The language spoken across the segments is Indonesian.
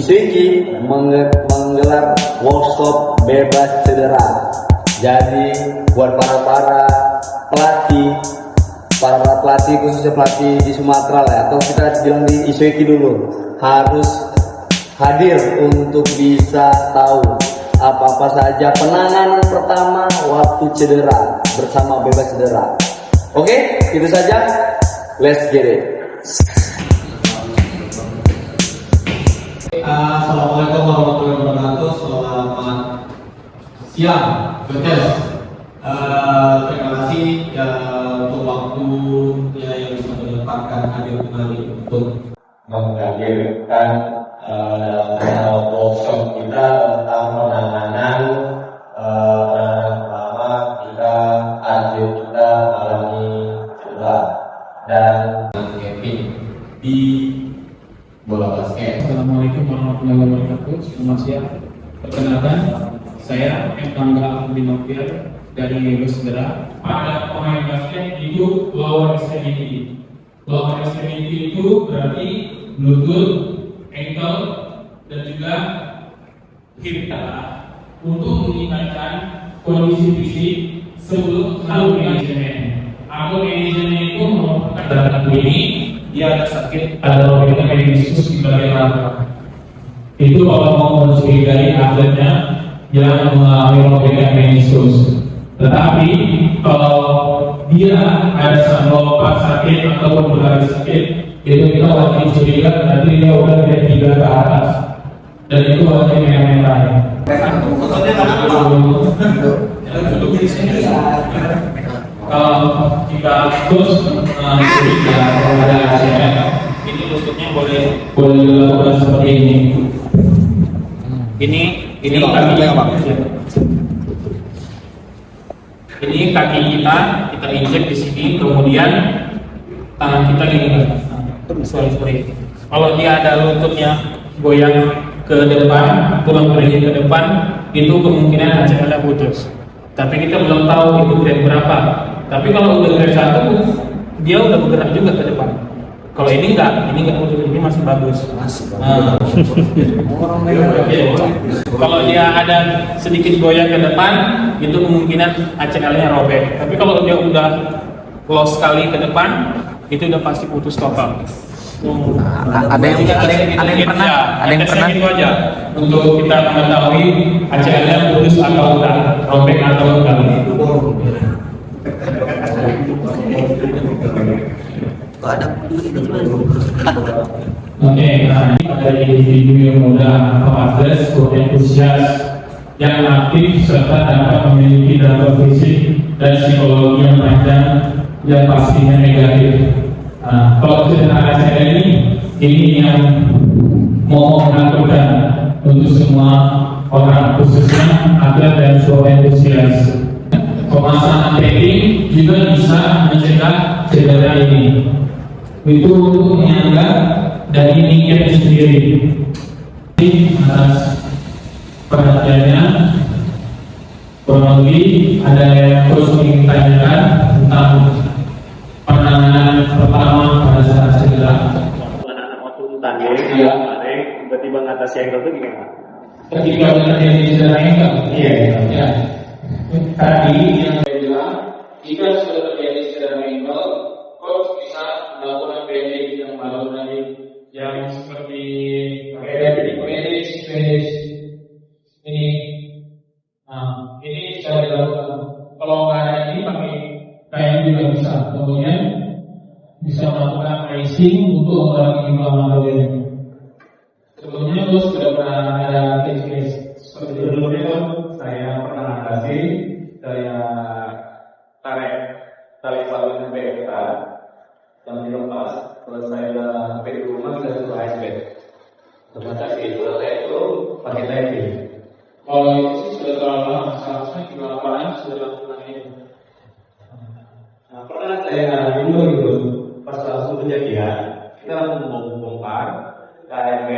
Isuiki menggelar workshop bebas cedera. Jadi buat para pelatih khususnya pelatih di Sumatera lah, atau kita bilang di Isuiki dulu, harus hadir untuk bisa tahu apa-apa saja penanganan pertama waktu cedera bersama bebas cedera. Oke, itu saja. Let's get it. Assalamualaikum warahmatullahi wabarakatuh. Selamat siang, Betes. Terima kasih untuk waktunya yang bisa menyempatkan hadir kembali untuk menghadirkan workshop kita tentang penanganan selama atlet kita mengalami cedera dan Kevin di bola basket. Assalamualaikum warahmatullahi wabarakatuh. Selamat siang. Perkenalkan, saya Bangga Binoviar dari bebas cedera. Pada pemain basket itu lower extremity. Lower extremity itu berarti lutut, ankle, dan juga hip. Untuk meningkatkan kondisi fisik sebelum manajemen. Manajemen itu merupakan dalam ini dia ada sakit, ada robekan meniskus di bagian raba. Itu kalau mau mencurigai atletnya yang mengalami robekan meniskus. Tetapi kalau dia ada lompat sakit ataupun berlari sakit, itu kita wajib curiga, nanti dia udah dari 3 ke atas, dan itu wajib merah-merah. Kalau jika terus curiga ada ACL, ini lututnya boleh dilakukan seperti ini. Ini kaki kita injek di sini, kemudian tangan kita gini. Sorry. Kalau dia ada lututnya goyang ke depan, tulang keringet ke depan, itu kemungkinan ACL putus. Tapi kita belum tahu itu grade berapa. Tapi kalau udah grade 1, dia udah bergerak juga ke depan. Kalau ini enggak putus, ini masih bagus. Kalau dia ada sedikit goyang ke depan, itu kemungkinan ACL-nya robek. Tapi kalau dia udah loss sekali ke depan, itu udah pasti putus total. Ada yang pernah itu aja untuk kita mengetahui ACL-nya putus atau enggak, robek atau enggak. Oke, nah ini ada individu yang muda atau atlet entusias yang aktif serta dapat memiliki dampak fisik dan psikologi yang panjang yang pastinya negatif. Nah, kalau cedera ACL ini yang mau menakutkan untuk semua orang, khususnya atlet dan entusias. Pemasangan padding juga bisa mencegah cedera ini. Itu untuk menyangga dari kneecap sendiri. Atas perhatiannya, kurang lebih ada yang terus ingin tanyakan tentang penanganan pertama pada saat cedera. Waktu tanding, tiba-tiba ngatasi ankle itu gimana? Ketika terjadi cedera ankle, ya. Tadi yang saya bilang, jika sudah terjadi cedera ankle, coach bisa melakukan bandage yang baru tadi, yang seperti bandage ini. Nah, ini bisa dilakukan. Kalau nggak ada ini pakai kain juga bisa. Kemudian bisa melakukan icing untuk mengurangi inflamasi. Sebelumnya terus sudah pernah ada case seperti itu. saya pernah atasi, saya tarik tali salurnya BFK yang dilepas, terus saya sampai di rumah saya suruh ice bag. Untuk atasi itu saya itu pakai tali. Kalau itu sih sudah terlalu lama, seharusnya gimana lain sudah lakukan ini. Nah, pernah saya dulu gitu, pas langsung kejadian, kita langsung bongkar KMB,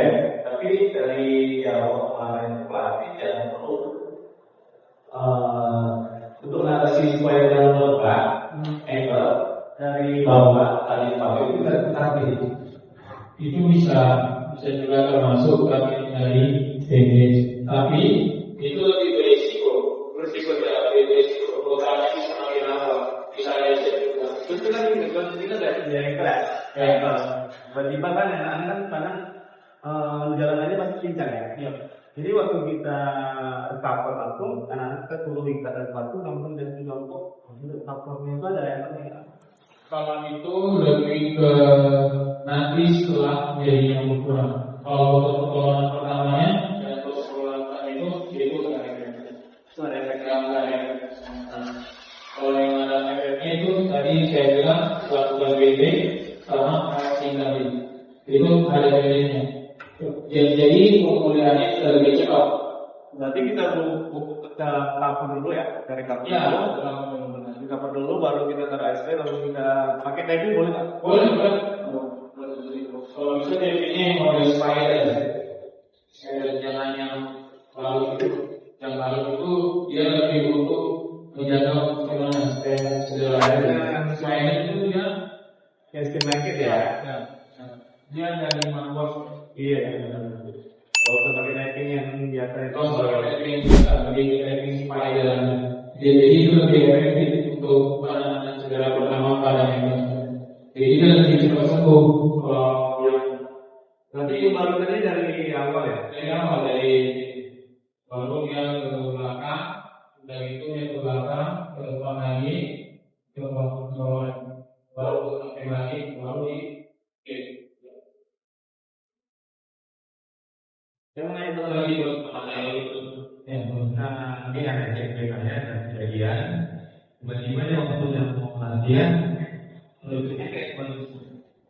tapi dari yang kemarin pelatih yang perlu untuk mengatasi supaya jangan melebar, ankle dari bawah tali pakai itu kita tarik. Itu bisa juga termasuk kaki BPJS. Tapi itu lebih berisiko rotasi semakin lama. Misalnya Terus kan kita dari keras. Tiba-tiba kan anak-anak kan kadang jalanannya pasti pincang ya. Iya. Jadi waktu kita cover waktu, anak-anak kita turun ikat dan waktu, namun dari kelompok covernya itu ada yang penting. Kalau itu lebih ke nanti setelah menjadi yang berkurang. Kalau untuk pertolongan pertamanya dan untuk pertolongan itu Itu ada efek. Kalau yang ada efeknya itu tadi saya bilang lakukan BD sama asing tadi. Itu ada bedanya. Jadi pemulihannya sudah lebih cepat. Berarti kita cover dulu ya, dari cover Ya, dulu. Di cover dulu, baru kita taruh ASP, lalu kita pakai taping boleh nggak? boleh. Kalau bisa DP-nya yang model spider, jangan yang lalu itu. Yang lalu itu dia lebih untuk menjaga bagaimana supaya sederhana. Spider itu dia Yang skin blanket ya? dia dari manual. Iya. Kalau kita pakai taping yang biasa itu. Kalau pakai taping spider, jadi itu lebih efektif untuk penanganan cedera pertama pada yang jadi dia lebih cepat sembuh. Kalau yang Berarti yang baru tadi dari awal ya? dari baru dia ke belakang, dari itu dia ke belakang, ke depan lagi, ke bawah, baru ke samping lagi, baru di Yang mana itu lagi ke depan lagi. Nah, ini ada cek-cekannya dan kejadian. Tiba-tiba dia waktu yang mau latihan, lebihnya kayak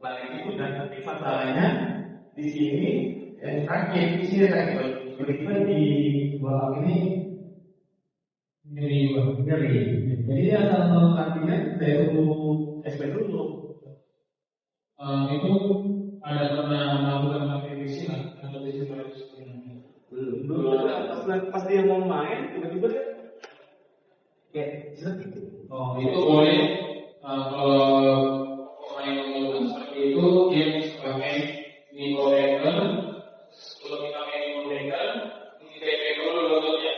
balik itu dan nanti masalahnya di sini yang sakit, di sini sakit. Tiba-tiba di bawah ini nyeri. Jadi dia kalau kakinya saya tunggu SP dulu. Itu ada pernah melakukan aktivisi atau Dulu pas dia mau main, tiba-tiba dia kayak seret gitu. Oh, itu boleh kalau pemain yang melakukan seperti itu dia bisa pakai Nico Reger. Kalau kita pakai Nico Reger, di TP dulu lututnya.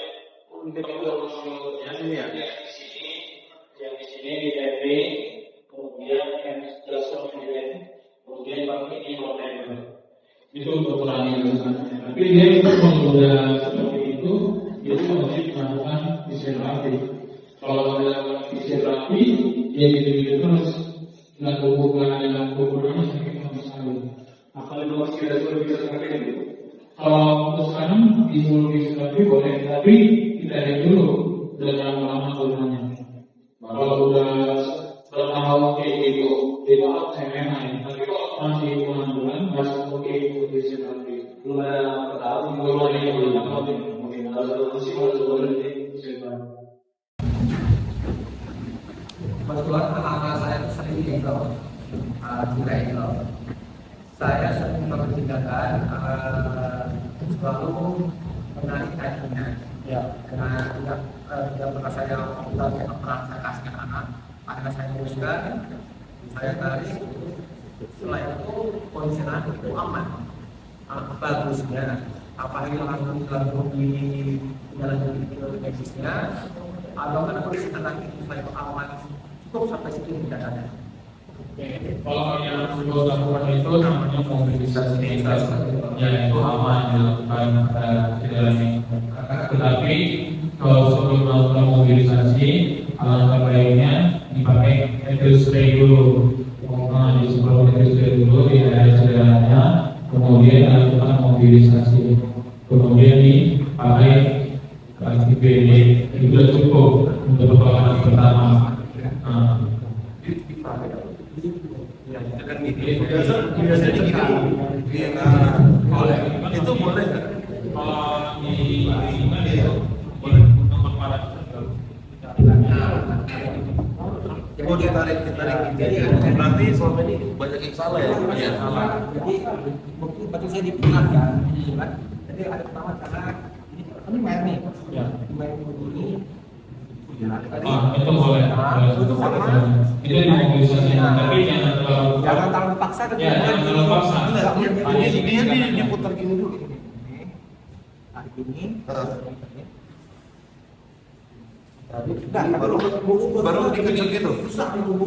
Di TP dulu lututnya sini ya. Yang di sini di TP, kemudian yang langsung kemudian pakai Nico Reger. Itu untuk kurangi luka. Tapi dia menggunakan seperti itu wajib melakukan fisioterapi. Kalau melakukan fisioterapi, dia gitu-gitu terus nggak hubungan dengan kuburannya sakit sama sekali. Kalau masih ada bisa seperti itu. Kalau untuk sekarang disuruh fisioterapi boleh, tapi kita lihat dulu dengan lama kuburannya. Kalau udah bertahun kayak gitu, itu saya memang. Tapi kalau masih bulan-bulan masih oke untuk fisioterapi. Belum ada tahu, Belum ada yang belum tahu. mungkin kalau masih boleh fisioterapi. Kebetulan anak saya sering itu juga itu. Saya sering melakukan tindakan selalu menarik kakinya. Ya, karena tidak pernah saya lakukan perasaan kasih anak. Karena saya teruskan, saya tarik. Setelah itu kondisi anak itu aman, bagusnya. Apalagi langsung di dalam medisnya, atau kan kondisi anak itu saya aman. Cukup sampai situ tidak ada. Kalau yang perlu dilakukan itu namanya mobilisasi ya itu aman dilakukan cedera ini. Tetapi kalau sebelum melakukan mobilisasi alangkah baiknya dipakai etil spray dulu. Sebelum etil spray dulu di area cederanya, kemudian dilakukan mobilisasi, kemudian dipakai BD itu sudah cukup untuk pertolongan pertama. Biasanya gitu. Boleh. Itu boleh nggak? Kalau di lingkungan itu boleh untuk para Oh dia tarik jadi berarti selama ini banyak yang salah ya? Banyak salah. Jadi mungkin berarti saya diperingatkan, kan? Jadi ada pertama karena ini main nih, main begini. itu boleh. Itu sama. Itu dimobilisasi, tapi jangan Jangan terlalu paksa kan? Ya, jangan terlalu paksa. Dia diputar gini dulu. ini. Baru dikejut gitu.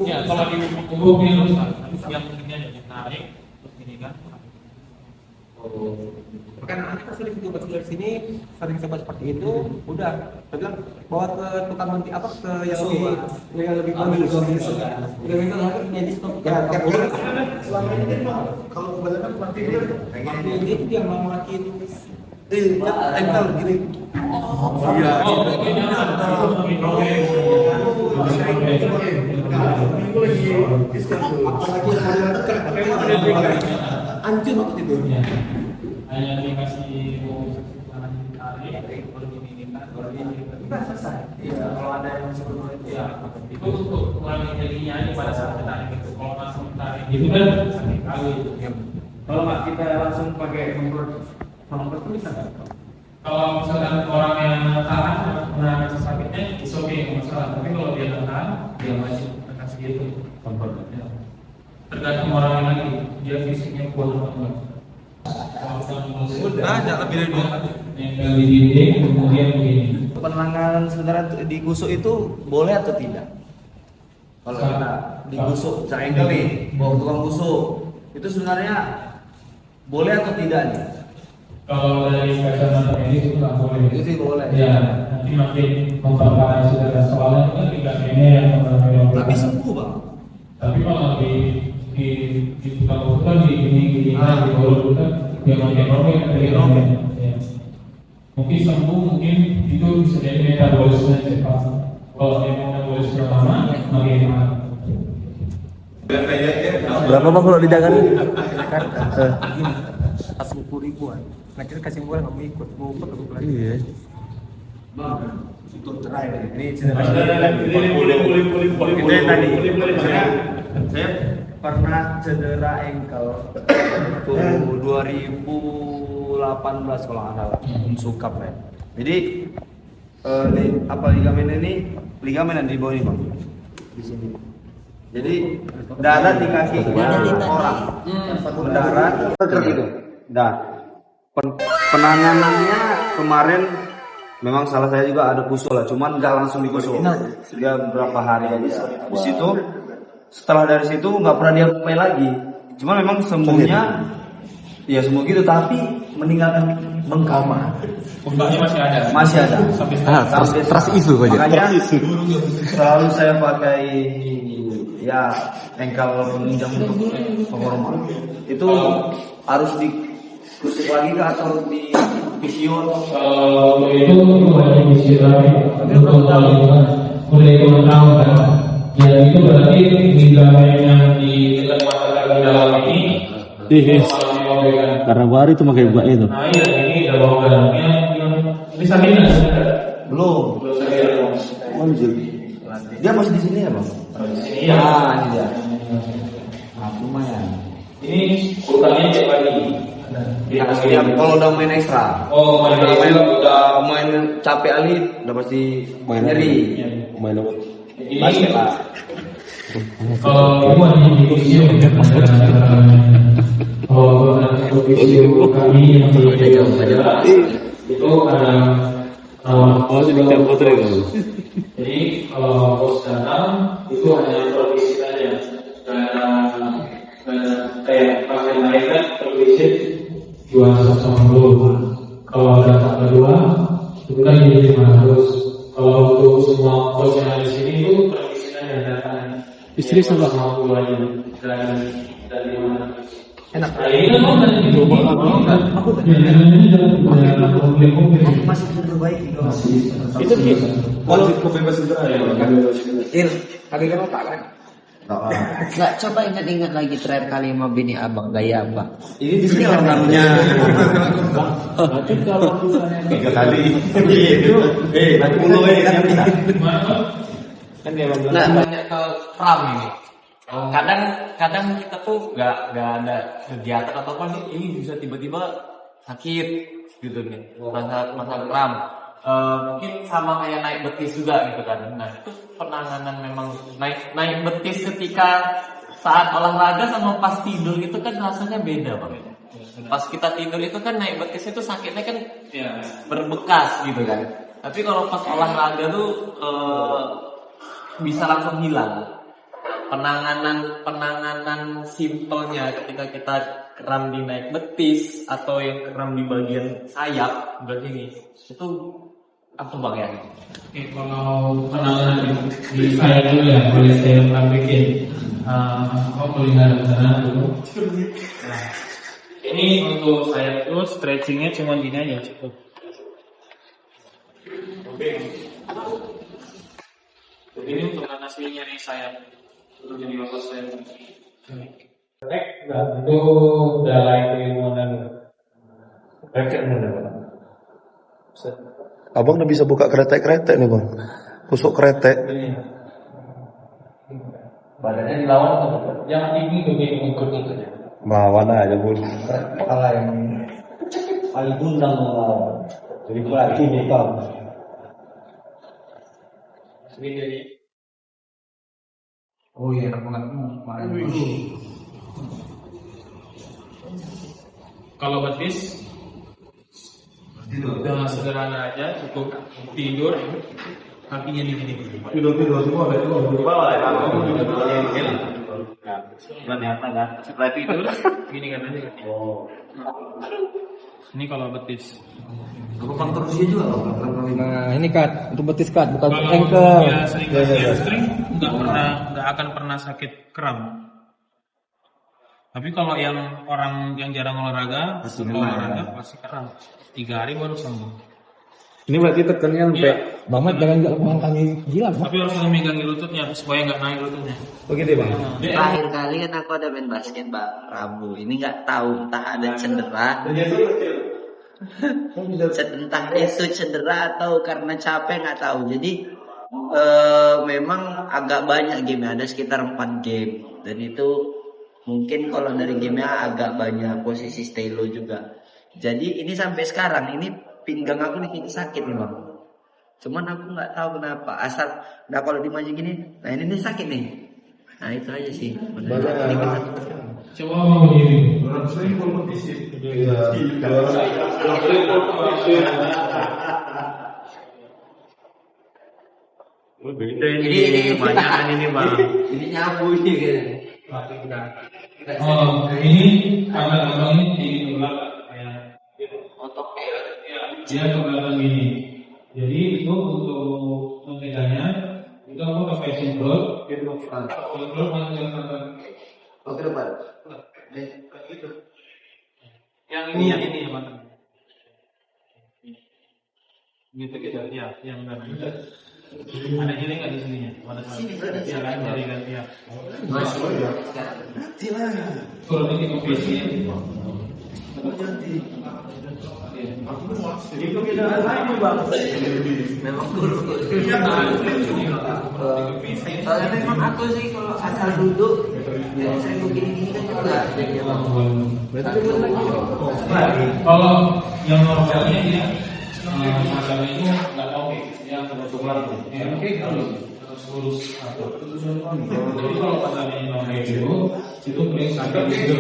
Ya, kalau di tubuh yang rusak, yang ini ada yang tarik, terus ini kan. Kan anak sering juga dari sini sering coba seperti itu, udah saya bilang bawa ke tukang menti apa ke yang lebih bagus. Udah minta lagi medis tuh. Ya, selama ini kan kalau kebanyakan mati dia itu yang mau makin tempel gini. Iya. Anjir waktu itu. Hanya dikasih tarik, Udah selesai. Iya, kalau ada yang sebelum itu ya. itu untuk mengurangi nyerinya ini pada saat kita tarik itu. Kalau langsung tarik itu kan sakit kali. Kalau nggak kita langsung pakai nomor itu bisa nggak? Kalau misalkan orang yang tahan menahan rasa sakitnya, itu oke, nggak masalah. Tapi kalau dia tahan, dia masih akan segitu. Ya. Tergantung orangnya lagi, dia fisiknya kuat atau enggak. Udah, jangan lebih dari 2 kali. Yang di dinding, kemudian begini. Penanganan sebenarnya digusuk itu boleh atau tidak? Kalau kita digusuk triangle nih, bawa tukang gusuk, itu sebenarnya boleh atau tidak nih? Kalau dari kacamata medis itu nggak boleh. Itu sih boleh. Ya, nanti makin memperparah saudara, soalnya kan tidak ini yang memperparah. Tapi sembuh bang. Tapi kalau di tukang gusuk kan di gini di bawah kan dia makin robek dari robek. Mungkin sembuh, mungkin itu bisa jadi metabolisme cepat. Kalau dia metabolisme lama, makin lama. Berapa bang kalau di Jakarta? Pas 10.000-an. Nah kita kasih gue nggak mau ikut lagi. Iya. Bang, itu terakhir. Ini Itu yang tadi. Saya pernah cedera ankle tuh 2018 kalau nggak salah, sukap ya. Jadi ligamen ini ligamen yang di bawah ini bang, di sini. Jadi darah di kakinya orang, darah gitu. Nah, penanganannya kemarin memang salah saya juga ada kusuk lah, cuman nggak langsung dikusuk, dia beberapa hari aja. Di situ, setelah dari situ nggak pernah dia main lagi. Cuman memang sembuhnya, ya sembuh gitu, tapi meninggalkan bengkak. Bengkaknya masih ada. Masih ada. Sampai Trust isu aja. Makanya selalu saya pakai ya engkel penunjang untuk penghormatan. Itu harus dikusuk lagi ke atau di fisio? Kalau itu hanya istirahat untuk udah ikut tahun kan. Ya itu berarti ligamen yang di dekat mata kaki dalam ini. Karena baru itu pakai buat itu. Nah iya ini dalam dalamnya ini sakitnya Belum. sakit. Dia masih di sini ya bang? Ini ya. Ini dia. Nah, lumayan. Ini urutannya tiap pagi. Ya, kalau udah main ekstra. Oh, udah main capek ali, udah pasti nyeri. Main apa? Basket lah. Kalau itu hanya di fisio. Kalau fisio kami yang itu ada jadi kalau bos datang itu hanya pervisitannya kayak pasien lain kan pervisit 280. Kalau datang kedua itu kan jadi 500. Kalau untuk semua bos yang ada di sini itu pervisitannya datang istri sama keduanya dan 500. Enak. Ini kan mau tanya gitu, aku Masih diperbaiki dong. itu gitu. Kalau kebebasan terakhir. Kaki kan otak kan. Nggak, coba ingat-ingat lagi terakhir kali sama bini abang gaya apa? Ini di sini namanya. Tapi kalau misalnya 3 kali. Itu, nanti mulu kan bisa. kan dia bilang Nah, banyak ke kram ini. Kadang kita tuh nggak ada kegiatan atau apa nih, ini bisa tiba-tiba sakit gitu nih, masa kram. Mungkin sama kayak naik betis juga gitu kan. Nah itu penanganan memang naik betis ketika saat olahraga sama pas tidur itu kan rasanya beda bang. Pas kita tidur itu kan naik betisnya tuh sakitnya kan Ya. berbekas gitu kan. Tapi kalau pas olahraga tuh bisa langsung hilang. Penanganan simpelnya ketika kita kram di naik betis atau yang kram di bagian sayap berarti ini itu apa bang ya? Oke, kalau penanganan di saya dulu ya, boleh saya bikin melihat sana dulu. Nah, ini untuk saya itu stretchingnya cuma gini aja cukup. Jadi ini untuk mengatasi nyeri sayap, untuk jadi otot saya. Itu udah lain keilmuan. Abang udah bisa buka kretek-kretek nih bang. Tusuk kretek. Badannya dilawan atau Yang tinggi lebih ikut-ikut. Bawan aja bun. kepala yang paling undang melawan. Jadi berarti nih bang. Sendiri. Oh iya, enak banget. Kalau betis dengan sederhana aja, cukup tidur, kakinya di sini. Tidur semua, di bawah ya. Ternyata kan. Setelah tidur, gini kan aja. Oh. Ini kalau betis. Nah, ini kat untuk betis kat, bukan Kalau ankle. dia sering hamstring, nggak akan pernah sakit kram. Tapi kalau yang orang yang jarang olahraga, pasti kram. 3 hari baru sembuh. Ini berarti tekannya sampai Bang Mat jangan mengangkangi gila, Bang. Tapi harus memegangi lututnya supaya nggak naik lututnya. begitu bang. Terakhir kali kan aku ada main basket Mbak Rabu. Ini nggak tahu entah ada cedera. Entah itu cedera atau karena capek nggak tahu. Jadi memang agak banyak game, ada sekitar 4 game dan itu mungkin kalau dari gamenya agak banyak posisi stay low juga. Jadi ini sampai sekarang ini pinggang aku di sini sakit nih bang. Cuman aku nggak tahu kenapa. Asal, nah kalau dimaju gini, nah ini sakit nih. Nah itu aja sih. Coba mau begini. Ini Banyakan ini bang. ini nyabu ini kayaknya. Oh, ini karena abang ini di belakang ya. Dia ke belakang gini. Jadi itu untuk memegangnya itu aku pakai simple. Simple masuk Oke depan. yang ini yang mana? Gitu ya, yang benar. Ada nyeri nggak di sininya? Ya kan nyeri kan ya. Kalau ini ke PC. Itu kita lagi bang. Memang dulu. Soalnya memang aku sih kalau asal duduk, jadi sering begini kan juga. Kalau yang normalnya dia masalahnya itu nggak oke, yang harus lurus atau jadi kalau masalahnya normal itu paling sakit itu.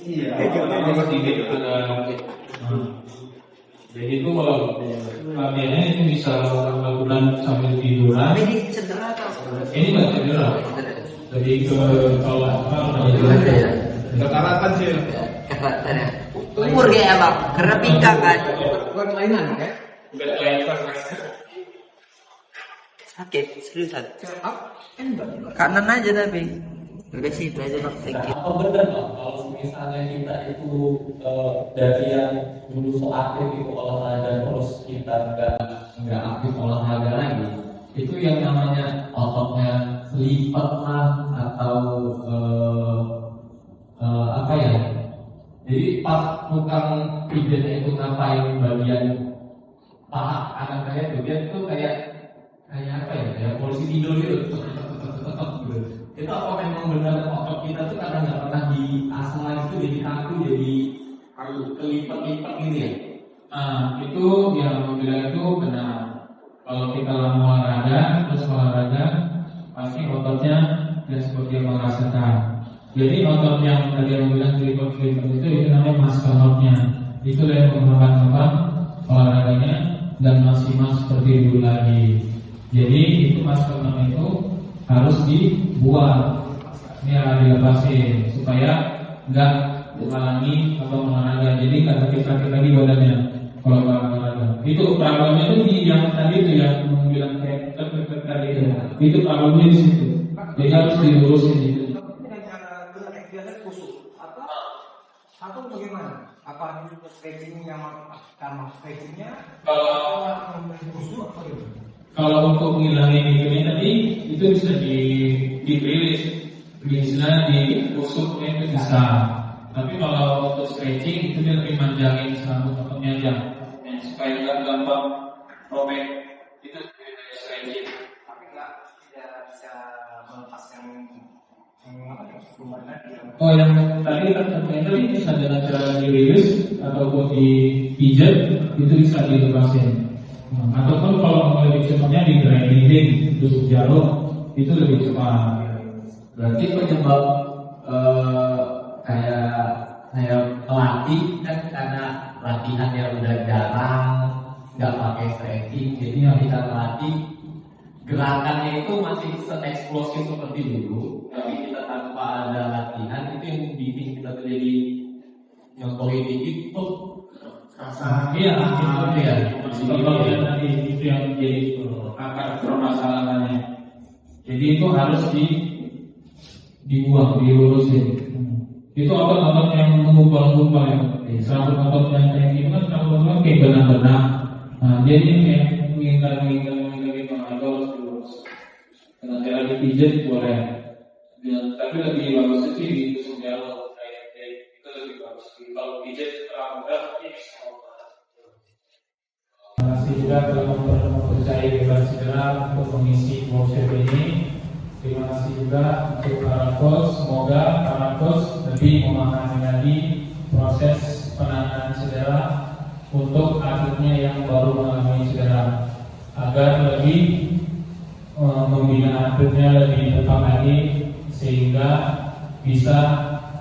Iya. Jadi itu kalau latihannya itu bisa lakukan sambil tiduran. Ini cedera atau? Ini nggak cedera. Jadi kalau Kekarapan sih. Karakternya. Umur kayak bang, karena pinggang kan. Bukan mainan kan? Sakit, seriusan. Kanan aja tapi. Udah sih itu aja bang, thank you. Apa benar bang kalau misalnya kita itu dari yang dulu so aktif itu olahraga terus kita nggak aktif olahraga lagi, itu yang namanya ototnya lipat lah atau apa ya? Jadi pas tukang pijatnya itu ngapain bagian paha kanan saya bagian itu kayak apa ya? Kayak polisi tidur gitu, tetap gitu. Itu apa memang benar otot kita tuh karena nggak pernah diasah itu jadi kaku jadi kelipat-lipat gitu ya? Nah, itu yang bilang itu benar. Kalau kita lama olahraga, terus olahraga, pasti ototnya dan seperti yang merasakan. Jadi otot yang tadi yang bilang tricep itu namanya muscle knot-nya. Itu yang mengembangkan olahraganya dan maksimal seperti dulu lagi. Jadi itu muscle knot itu harus dibuang, ya dilepasin supaya nggak mengalami atau olahraga. Jadi kada sakit lagi badannya kalau olahraga. Itu problemnya itu di yang tadi itu yang bilang kayak tadi itu problemnya di situ. Jadi harus dilurusin itu. Atau bagaimana? Apa stretching yang karena stretchingnya? Kalau untuk menghilangin itu tadi itu bisa dirilis, bisa diusupnya itu bisa. Tapi kalau untuk stretching itu dia lebih manjangin rambut ototnya aja, supaya nggak gampang robek. Itu stretching. Tapi tidak bisa melepas yang Oh, yang tadi kan ternyata bisa dengan cara dirilis ataupun dipijat itu bisa dilepasin. Ataupun kalau mau lebih cepatnya di grinding, tusuk jarum itu lebih cepat. Berarti penyebab kayak pelatih kan karena latihan yang udah jarang, nggak pakai stretching, jadi yang kita melatih gerakannya itu masih se-eksplosif seperti dulu, tapi kita tanpa ada latihan itu yang bikin kita tuh jadi nyontohin dikit tuh rasa Iya, itu ya contohnya tadi itu yang menjadi akar permasalahannya. Jadi itu harus dibuang, dilurusin. Itu otot-otot yang mengumpal-ngumpal ya. Selalu otot yang kayak gitu kan kalau kayak benang-benang. Nah, jadi kayak mengingat gitu, itu harus dilurus. Dengan cara dipijat boleh. Tapi lebih bagus sih ditusuk jarum. Itu lebih bagus. Kalau pijat terlalu berat, bisa. Terima kasih juga telah mempercayai Bebas Cedera untuk mengisi workshop ini. Terima kasih juga untuk para coach. Semoga para coach lebih memahami lagi proses penanganan cedera untuk atletnya yang baru mengalami cedera, agar lebih membina atletnya lebih tepat lagi sehingga bisa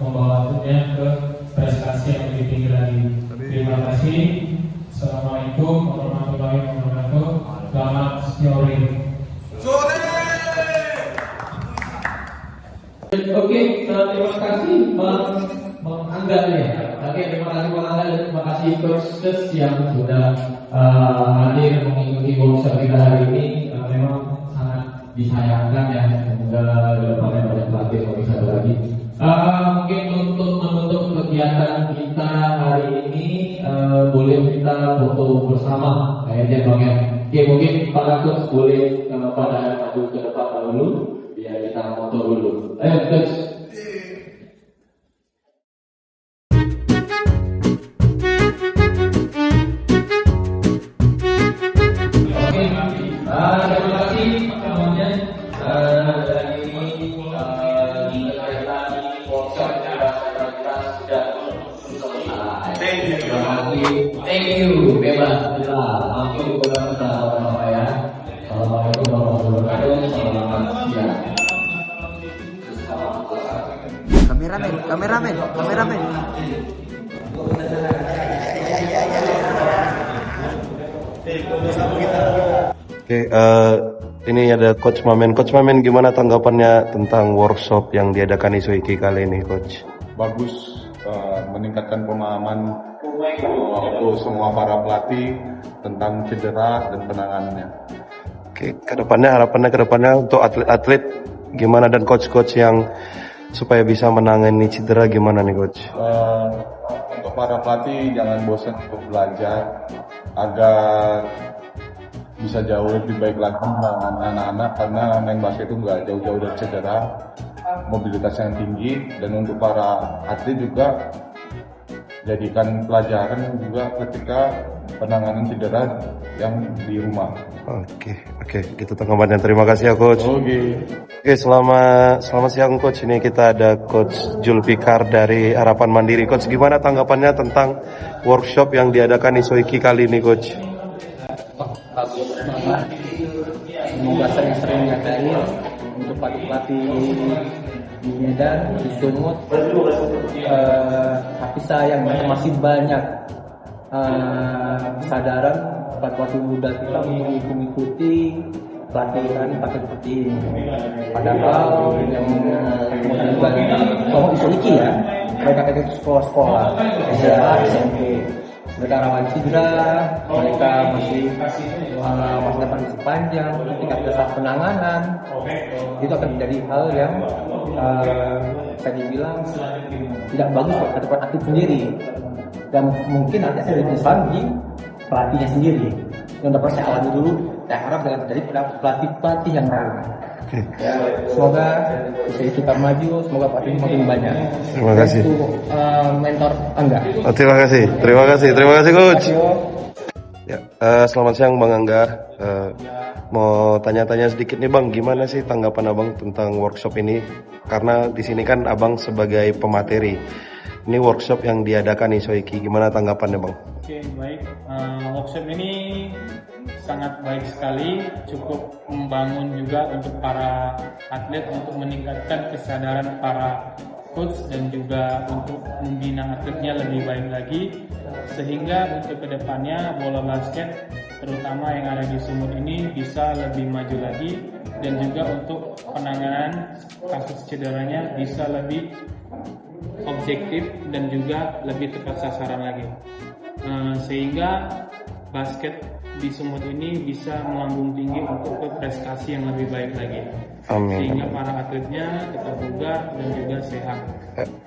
membawa atletnya ke prestasi yang lebih tinggi lagi. Terima kasih. Assalamualaikum warahmatullahi wabarakatuh. Selamat sore. Oke, terima kasih Bang Angga ya. Oke, terima kasih Bang Angga dan terima kasih coaches yang sudah hadir mengikuti workshop kita hari ini. Memang sangat disayangkan ya, semoga depannya banyak pelatih yang bisa lagi. Mungkin untuk menutup kegiatan kita hari ini boleh kita foto bersama kayaknya Bang ya. Oke, mungkin para coach boleh pada maju ke depan dulu biar kita foto dulu. Ayo coach. Terima kasih semuanya dari kegiatan workshop kita sudah selesai. Thank you, Bebas Cedera. Mampir kepada kita Bapak ya. Assalamualaikum warahmatullahi wabarakatuh. Selamat siang. Kameramen. Oke, ini ada Coach Mamen. Coach Mamen, gimana tanggapannya tentang workshop yang diadakan Isoiki kali ini, Coach? Bagus, meningkatkan pemahaman untuk semua para pelatih tentang cedera dan penanganannya. Oke, harapannya kedepannya untuk atlet-atlet gimana dan coach-coach yang supaya bisa menangani cedera gimana nih, Coach? Untuk para pelatih jangan bosan untuk belajar agar bisa jauh lebih baik lagi menangani anak-anak, karena main basket itu nggak jauh-jauh dari cedera, mobilitas yang tinggi. Dan untuk para atlet juga jadikan pelajaran juga ketika penanganan cedera yang di rumah. Oke, gitu tanggapannya. Terima kasih ya, Coach. Oke, selamat siang, Coach. Ini kita ada Coach Julfikar dari Harapan Mandiri. Coach, gimana tanggapannya tentang workshop yang diadakan Isoiki kali ini, Coach? Bagus banget. Semoga sering-sering ngadain untuk pelatih di Medan, di Sumut, tapi sayangnya masih banyak kesadaran pelatih muda kita untuk mengikuti pelatihan seperti ini. Padahal yang bagi kelompok Isoliki ya, mereka itu sekolah-sekolah, SMA, SMP. Mereka rawan cedera, mereka masih masa depan masih panjang, ketika ada penanganan, itu akan menjadi hal yang saya dibilang tidak bagus buat kedepan atlet sendiri. Dan mungkin nanti ada kesalahan di pelatihnya sendiri. Yang dapat saya alami dulu, saya harap dengan dari pelatih yang lain. Ya, semoga bisa kita maju, semoga pelatih makin banyak. Terima kasih. Itu mentor Angga. Terima kasih coach. Ya, selamat siang Bang Angga. Mau tanya-tanya sedikit nih Bang, gimana sih tanggapan Abang tentang workshop ini? Karena di sini kan Abang sebagai pemateri. Ini workshop yang diadakan Isoiki, gimana tanggapannya Bang? Oke, baik. Workshop ini sangat baik sekali, cukup membangun juga untuk para atlet untuk meningkatkan kesadaran para coach dan juga untuk membina atletnya lebih baik lagi, sehingga untuk kedepannya bola basket terutama yang ada di Sumut ini bisa lebih maju lagi, dan juga untuk penanganan kasus cederanya bisa lebih objektif dan juga lebih tepat sasaran lagi, sehingga basket di Sumut ini bisa melambung tinggi untuk prestasi yang lebih baik lagi. Amin. Sehingga para atletnya tetap bugar dan juga sehat.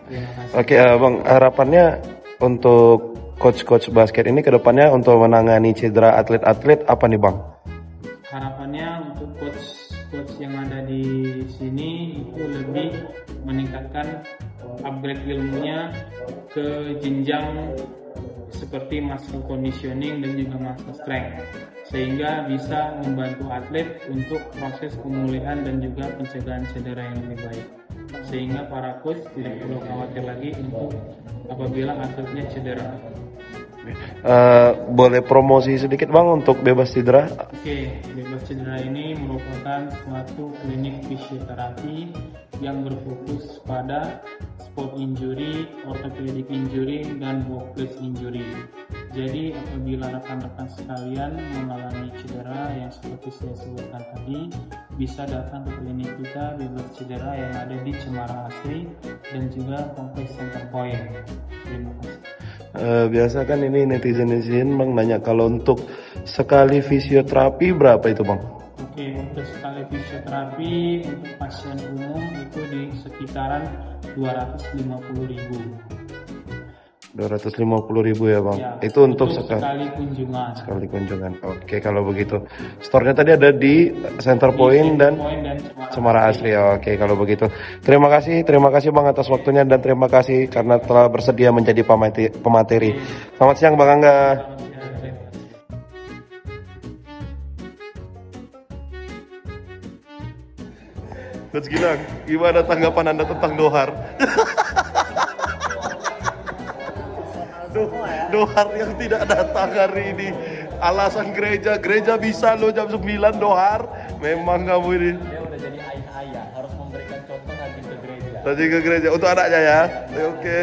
Terima kasih. Oke, Bang, harapannya untuk coach-coach basket ini ke depannya untuk menangani cedera atlet-atlet apa nih Bang? Harapannya untuk coach yang ada di sini itu lebih meningkatkan upgrade ilmunya ke jenjang seperti muscle conditioning dan juga muscle strength, sehingga bisa membantu atlet untuk proses pemulihan dan juga pencegahan cedera yang lebih baik, sehingga para coach tidak perlu khawatir lagi untuk apabila atletnya cedera. Boleh promosi sedikit Bang untuk bebas cedera? Oke, bebas cedera ini merupakan suatu klinik fisioterapi yang berfokus pada sport injury, orthopedic injury, dan workplace injury. Jadi apabila rekan-rekan sekalian mengalami cedera yang seperti saya sebutkan tadi, bisa datang ke klinik kita bebas cedera yang ada di Cemara Asri dan juga Kompleks Center Point. Terima kasih. Biasa kan ini netizen Bang nanya kalau untuk sekali fisioterapi berapa itu Bang? Oke, untuk sekali fisioterapi untuk pasien umum itu di sekitaran 250.000. 250.000 ya Bang. Ya, itu untuk sekali kunjungan. Sekali kunjungan. Oke, kalau begitu. Store-nya tadi ada di Center Point dan Cemara Asri. Oke, kalau begitu. Terima kasih Bang atas waktunya dan terima kasih karena telah bersedia menjadi pemateri. Selamat siang Bang Angga. Coach Gilang, gimana tanggapan Anda tentang Dohar? Dohar yang tidak datang hari ini. Alasan gereja bisa lo jam 9 Dohar. Memang kamu ini. Dia udah jadi ayah, harus memberikan contoh rajin ke gereja. Rajin ke gereja untuk anaknya ya. Oke.